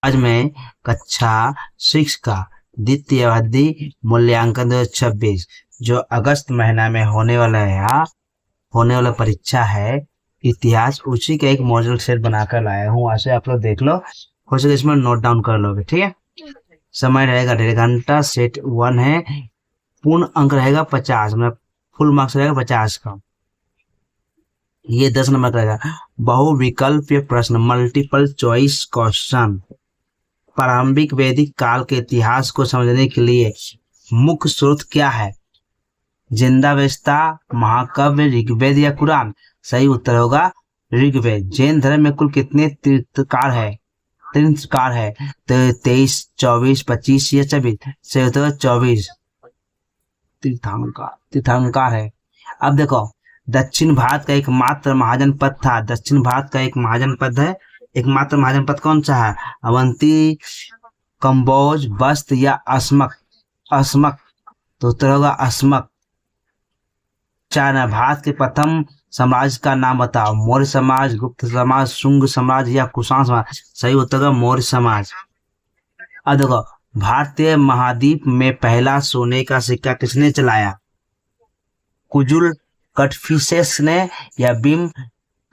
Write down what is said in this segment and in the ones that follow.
आज मैं कक्षा 6 का द्वितीय अवधि मूल्यांकन 2026 जो अगस्त महीना में होने वाला है, यहाँ होने वाला परीक्षा है इतिहास, उसी का एक मॉडल सेट बनाकर लाया हूँ। ऐसे आप लोग देख लो, हो सके इसमें नोट डाउन कर लोगे। ठीक है, समय रहेगा 1.5 घंटा। सेट 1 है, पूर्ण अंक रहेगा 50, मतलब फुल मार्क्स रहेगा 50 का। ये 10 नंबर का रहेगा। बहुविकल्पीय प्रश्न, मल्टीपल चॉइस क्वेश्चन। प्रारंभिक वैदिक काल के इतिहास को समझने के लिए मुख्य स्रोत क्या है? जिंदावेस्ता, महाकाव्य, ऋग्वेद या कुरान? सही उत्तर होगा ऋग्वेद। जैन धर्म में कुल कितने तीर्थकार है? तीर्थकार है तो 23, 24, 25 या 26? सही उत्तर होगा 24 तीर्थंकार है। अब देखो, दक्षिण भारत का एकमात्र महाजनपद था। दक्षिण भारत का एक महाजनपद है, एकमात्र महाजनपद कौन सा है? अवंती, कंबोज, बस्त या अस्मक? अस्मक, तो उत्तर होगा अस्मक। चाइना, भारत के प्रथम साम्राज्य का नाम बताओ। मौर्य समाज, गुप्त समाज, शुंग समाज या कुषाण समाज? सही उत्तर होगा मौर्य समाज। अब देखो, भारतीय महाद्वीप में पहला सोने का सिक्का किसने चलाया? कुजुल कटफिसेस ने या बिम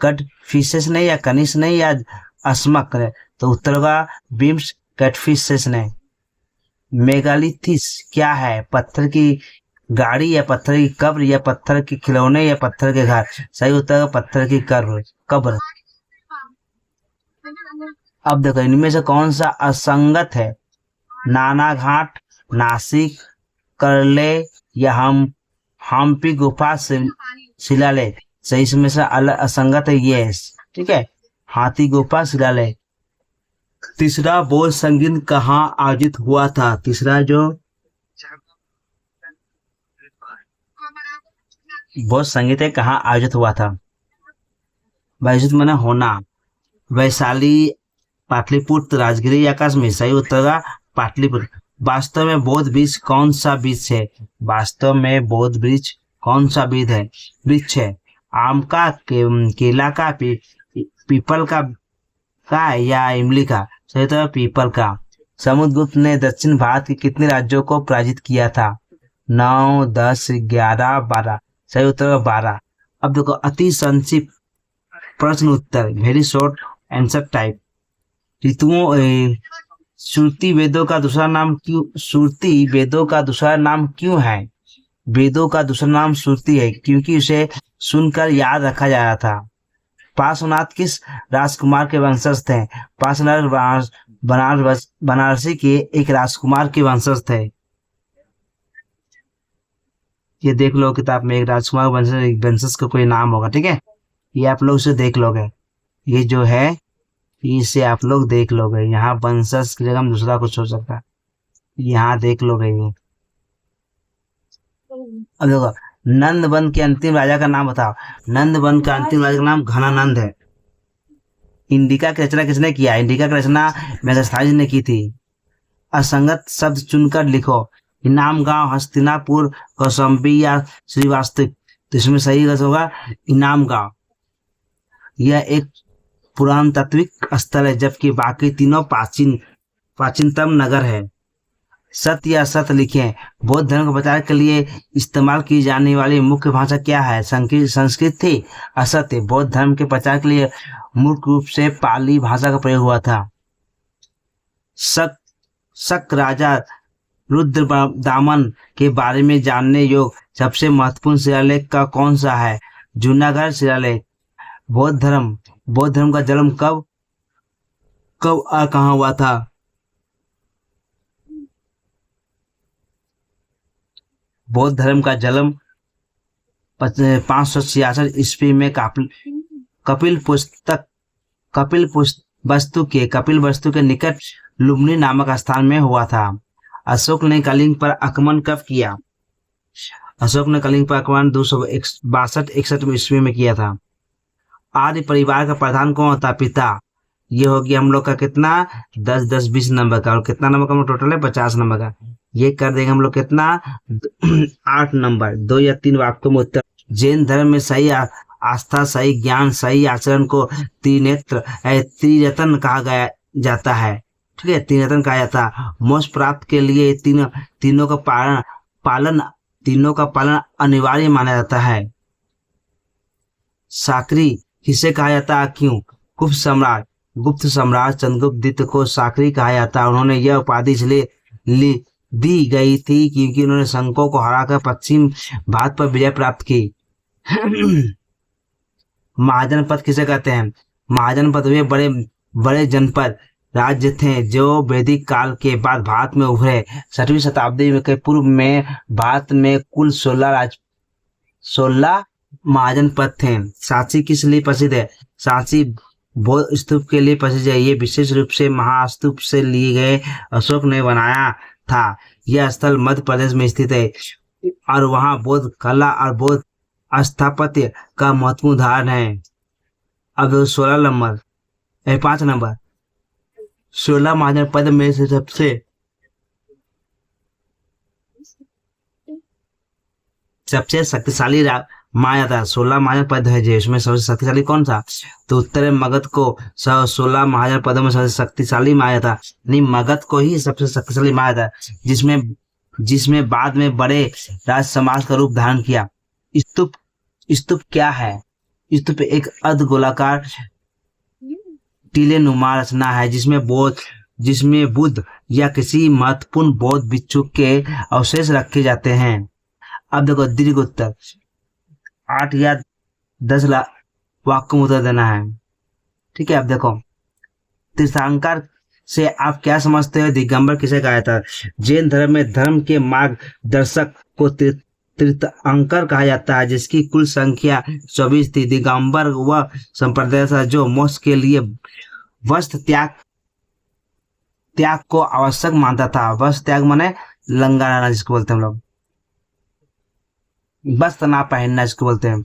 कटफिसेस ने या कनिष्क ने या अस्मक ने? तो उत्तर होगा बिम्स कटफिसेस ने। मेगालिथिस क्या है? पत्थर की गाड़ी या पत्थर की कब्र या पत्थर के खिलौने या पत्थर के घर? सही उत्तर है पत्थर की कब्र। अब देखो, इनमें से कौन सा असंगत है? नानाघाट, नासिक, करले या हम्पी गुफा शिलालेख? सही, इसमें से असंगत है ये। ठीक है, हाथी गुफा शिलालेख। तीसरा बौद्ध संगीत कहाँ आयोजित हुआ था? तीसरा जो बौद्ध संगीत है कहाँ आयोजित हुआ था? आयोजित माने होना। वैशाली, पाटलिपुत्र, राजगिरी या कश्मीर? सही उत्तर का पाटलिपुत्र। वास्तव में बौद्ध वृक्ष कौन सा वृक्ष है? वास्तव में बौद्ध वृक्ष कौन सा वृक्ष है? आम का, केला का, पीपल का या इमली का? सही उत्तर पीपल का। समुद्रगुप्त ने दक्षिण भारत के कितने राज्यों को पराजित किया था? 9, 10, 11, 12? सही उत्तर 12। अब देखो, अति संक्षिप्त प्रश्न उत्तर, वेरी शॉर्ट आंसर टाइप। ऋतुओं, श्रुति वेदों का दूसरा नाम क्यों? श्रुति वेदों का दूसरा नाम क्यों है? वेदों का दूसरा नाम श्रुति है क्योंकि उसे सुनकर याद रखा जा रहा था। पार्श्वनाथ किस राजकुमार के वंशज थे? पार्श्वनाथ बनारसी के एक राजकुमार के वंशज थे। ये देख लो किताब में, एक राजकुमार वंशज का कोई नाम होगा। ठीक है, ये आप लोग इसे देख लोगे। ये जो है इसे आप लोग देख लोगे। यहाँ वंशज की जगह दूसरा कुछ हो सकता है, यहाँ देख लोगे ये। अब देखो, नंद वन के अंतिम राजा का नाम बताओ। नंद वन का अंतिम राजा का नाम घनानंद है। इंडिका की रचना किसने किया? इंडिका की रचना मेगास्थनीज ने की थी। असंगत शब्द चुनकर लिखो। इनाम गांव, हस्तिनापुर, कौशाम्बी या श्रीवास्तव? तो इसमें सही होगा इनाम गांव। यह एक पुरातात्विक स्थल है जबकि बाकी तीनों प्राचीनतम नगर है। सत्य या असत्य लिखें। बौद्ध धर्म के प्रचार के लिए इस्तेमाल की जाने वाली मुख्य भाषा क्या है? संस्कृत थी। असत्य, बौद्ध धर्म के प्रचार के लिए मुख्य रूप से पाली भाषा का प्रयोग हुआ था। शक राजा रुद्रदामन के बारे में जानने योग्य सबसे महत्वपूर्ण शिलालेख का कौन सा है? जूनागढ़ शिलालेख। बौद्ध धर्म का जन्म कब कहाँ हुआ था? बौद्ध धर्म का जन्म 566 ईस्वी में कपिल वस्तु के निकट लुम्बिनी नामक स्थान में हुआ था। अशोक ने कलिंग पर आक्रमण कब किया? अशोक ने कलिंग पर आक्रमण 262-61 ईस्वी में किया था। आर्य परिवार का प्रधान कौन होता? पिता। ये हो गया हम लोग का कितना? 10, 20 नंबर का। और कितना नंबर का टोटल है? 50 नंबर का। ये कर देंगे हम लोग कितना? 8 नंबर। 2 या 3 वाक्यों में उत्तर। जैन धर्म में सही आस्था, सही ज्ञान, सही आचरण को त्रिनेत्र त्रिरत्न कहा जाता है। ठीक है, तीन रत्न कहा जाता है। मोक्ष प्राप्त के लिए तीनों का पालन तीनों का पालन अनिवार्य माना जाता है। साकरी किसे कहा जाता है, क्यों? गुप्त सम्राट चंद्रगुप्त द्वितीय को साकरी कहा जाता है। उन्होंने यह उपाधि इसलिए दी गई थी क्योंकि उन्होंने शंकों को हराकर पश्चिम भारत पर विजय प्राप्त की। महाजनपद किसे कहते हैं? महाजनपद वे बड़े बड़े जनपद राज्य थे जो वैदिक काल के बाद भारत में उभरे। 6वीं शताब्दी के पूर्व में भारत में कुल 16 महाजनपद थे। सांची किस लिए प्रसिद्ध है? सांची बौद्ध स्तूप के लिए प्रसिद्ध है। ये विशेष रूप से महास्तूप से लिए गए अशोक ने बनाया था। यह स्थल मध्य प्रदेश में स्थित है और वहाँ बौद्ध कला और बौद्ध स्थापत्य का महत्वपूर्ण उदाहरण है। अब 16 नंबर 5 नंबर 16 महाजनपद में से सबसे शक्तिशाली माना जाता है। 16 महाजनपद है जिसमें सबसे शक्तिशाली कौन सा? तो उत्तर मगध को 16 महाजनपदों में सबसे शक्तिशाली माना जाता है। नहीं, मगध को ही सबसे शक्तिशाली माना जाता है, जिसमें बाद में बड़े राज समाज का रूप धारण किया। स्तूप क्या है? स्तूप एक अर्धगोलाकार टीले नुमा रचना है जिसमें बुद्ध या किसी महत्वपूर्ण बौद्ध भिक्षु के अवशेष रखे जाते हैं। अब देखो दीर्घ उत्तर 8 या 10 वाक्य में उत्तर देना है। ठीक है, अब देखो तीर्थंकर से आप क्या समझते हो? दिगंबर किसे कहा जाता है? जैन धर्म में धर्म के मार्गदर्शक को तीर्थंकर कहा जाता है, जिसकी कुल संख्या 24 थी। दिगंबर वह संप्रदाय था जो मोक्ष के लिए वस्त्र त्याग को आवश्यक मानता था। वस्त्र त्याग माने लंगा रहना, जिसको बोलते हैं हम लोग, वस्त्र ना पहनना जिसको बोलते हैं।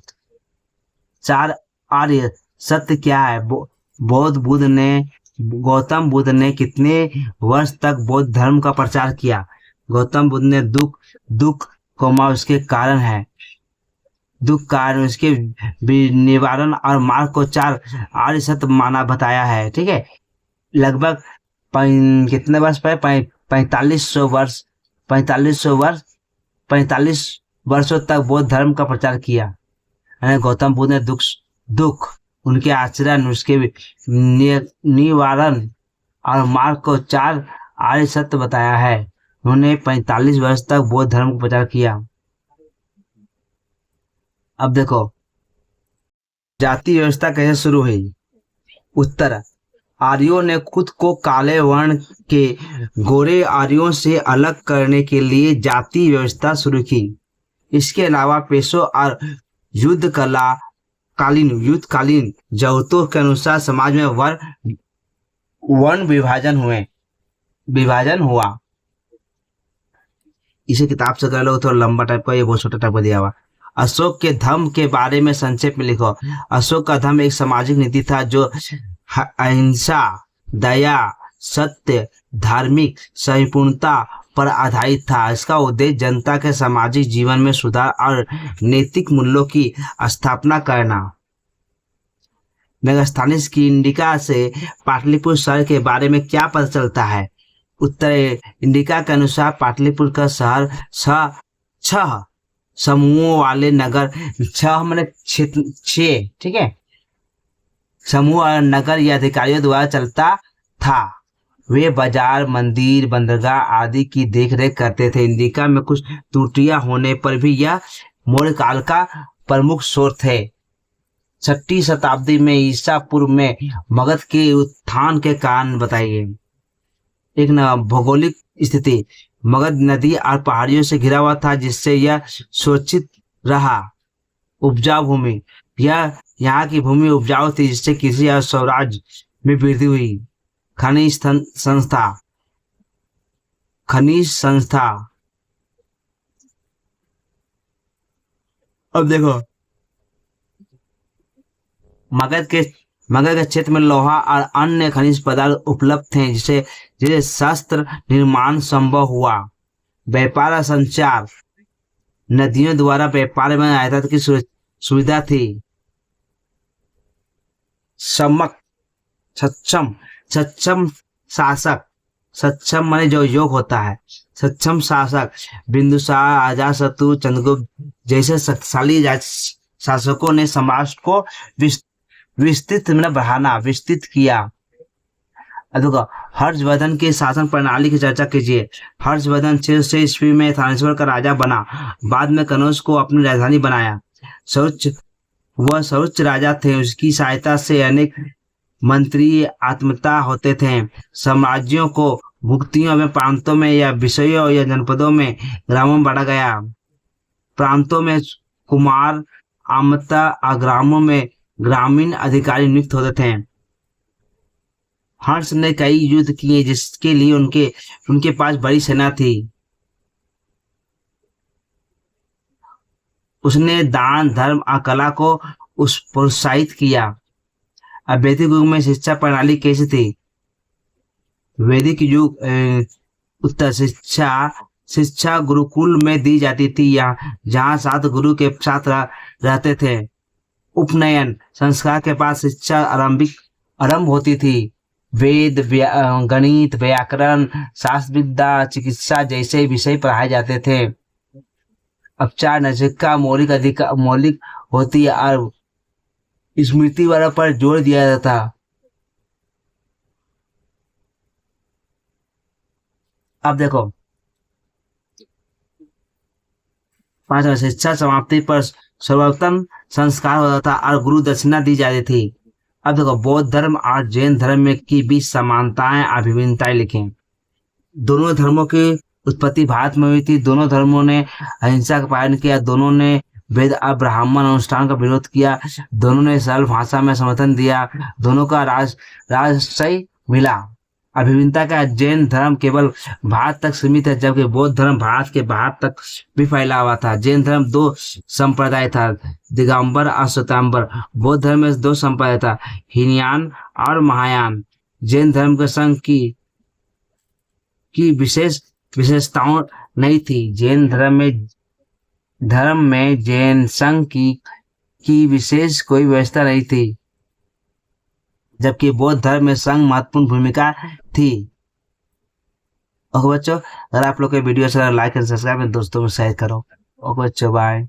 4 आर्य सत्य क्या है? गौतम बुद्ध ने कितने वर्ष तक बौद्ध धर्म का प्रचार किया? गौतम बुद्ध ने दुख उसके कारण है, दुख कारण उसके निवारण और मार्ग को 4 आर्य सत्य माना बताया है। ठीक है, लगभग कितने वर्ष पहले? 4500 वर्षों तक बौद्ध धर्म का प्रचार किया। गौतम बुद्ध ने दुख उनके आचरण, उसके निवारण और मार्ग को 4 आर्य सत्य बताया है। उन्होंने 45 वर्ष तक बौद्ध धर्म का प्रचार किया। अब देखो जाति व्यवस्था कैसे शुरू हुई? उत्तर आर्यों ने खुद को काले वर्ण के गोरे आर्यों से अलग करने के लिए जाति व्यवस्था शुरू की। इसके अलावा पेशों और युद्धकालीन जरूरतों के अनुसार समाज में वर्ण विभाजन हुआ। इसे किताब से कर लो, थोड़ा लंबा टाइप का, ये बहुत छोटा टाइप का दिया हुआ। अशोक के धर्म के बारे में संक्षेप में लिखो। अशोक का धर्म एक सामाजिक नीति था जो अहिंसा, दया, सत्य, धार्मिक संपूर्णता पर आधारित था। इसका उद्देश्य जनता के सामाजिक जीवन में सुधार और नैतिक मूल्यों की स्थापना करना। मेगास्थनीज की इंडिका से पाटलिपुत्र शहर के बारे में क्या पता चलता है? उत्तर इंडिका के अनुसार पाटलिपुत्र का शहर 6 समूहों वाले नगर, 6 मैंने 6, ठीक है, समूह और नगर या अधिकारियों द्वारा चलता था। वे बाजार, मंदिर, बंदरगाह आदि की देखरेख करते थे। इंडिका में कुछ त्रुटियां होने पर भी यह मौर्य काल का प्रमुख स्रोत है। 6वीं शताब्दी में ईसा पूर्व में मगध के उत्थान के कारण बताइए। एक भौगोलिक स्थिति, मगध नदी और पहाड़ियों से घिरा हुआ था, जिससे यह सुरक्षित रहा। उपजाऊ भूमि, यह यहाँ की भूमि उपजाऊ थी, जिससे कृषि और स्वराज्य में वृद्धि हुई। खनिज संस्था। अब देखो मगध के क्षेत्र में लोहा और अन्य खनिज पदार्थ उपलब्ध थे, जिसे शस्त्र निर्माण संभव हुआ। व्यापार और संचार, नदियों द्वारा व्यापार में आयात की सुविधा थी। सक्षम शासक, सक्षम माने जो योग होता है, सक्षम शासक बिंदुसार, अजातशत्रु, चंद्रगुप्त जैसे शक्तिशाली शासकों ने समाज को विस- विस्तृत में बढ़ाना विस्तृत किया। अब देखो, हर्षवर्धन की शासन प्रणाली की चर्चा कीजिए। हर्षवर्धन 600 ईस्वी में थानेश्वर का राजा बना, बाद में कनौज को अपनी राजधानी बनाया। सर्वोच्च वह सर्वोच्च राजा थे, उसकी सहायता से अनेक मंत्री आत्मता होते थे। साम्राज्यों को भुक्तियों में, प्रांतों में या विषयों या जनपदों में, ग्रामों में बांटा गया। प्रांतों में कुमार आमता, ग्रामों में ग्रामीण अधिकारी नियुक्त होते थे। हर्ष ने कई युद्ध किए जिसके लिए उनके उनके पास बड़ी सेना थी। उसने दान, धर्म और कला को उस प्रोत्साहित किया। अब वैदिक युग में शिक्षा प्रणाली कैसी थी? वैदिक युग उत्तर शिक्षा शिक्षा गुरुकुल में दी जाती थी, यहाँ जहाँ 7 गुरु के साथ रहते थे। उपनयन संस्कार के बाद शिक्षा आरंभ होती थी। वेद, गणित, व्याकरण, शास्त्र विद्या, चिकित्सा जैसे विषय पढ़ाए जाते थे। उपचार नैतिकता मौलिक होती है और स्मृति वाला पर जोर दिया जाता। अब देखो, 5 शिक्षा समाप्ति पर सर्वोत्तम संस्कार होता था और गुरु दक्षिणा दी जाती थी। अब देखो, बौद्ध धर्म और जैन धर्म में की बीच समानताएं और विभिन्नताएं लिखें। दोनों धर्मों की उत्पत्ति भारत में हुई थी। दोनों धर्मों ने अहिंसा का पालन किया। दोनों ने वेद और ब्राह्मण अनुष्ठान का विरोध किया। दोनों ने सरल भाषा में समर्थन दिया। दोनों का राजशाही मिला। अभिभिन्नता का जैन धर्म केवल भारत तक सीमित है, जबकि बौद्ध धर्म भारत के बाहर तक भी फैला हुआ था। जैन धर्म 2 संप्रदाय था, दिगंबर और श्वेतांबर। बौद्ध धर्म में 2 संप्रदाय था, हीनयान और महायान। जैन धर्म के संघ की विशेष विशेषताओं नहीं थी। जैन धर्म में जैन संघ की विशेष कोई व्यवस्था नहीं थी, जबकि बौद्ध धर्म में संघ महत्वपूर्ण भूमिका थी। ओके बच्चों, अगर आप लोग को वीडियो अच्छा लगा लाइक एंड सब्सक्राइब दोस्तों में शेयर करो। ओके बच्चों, बाय।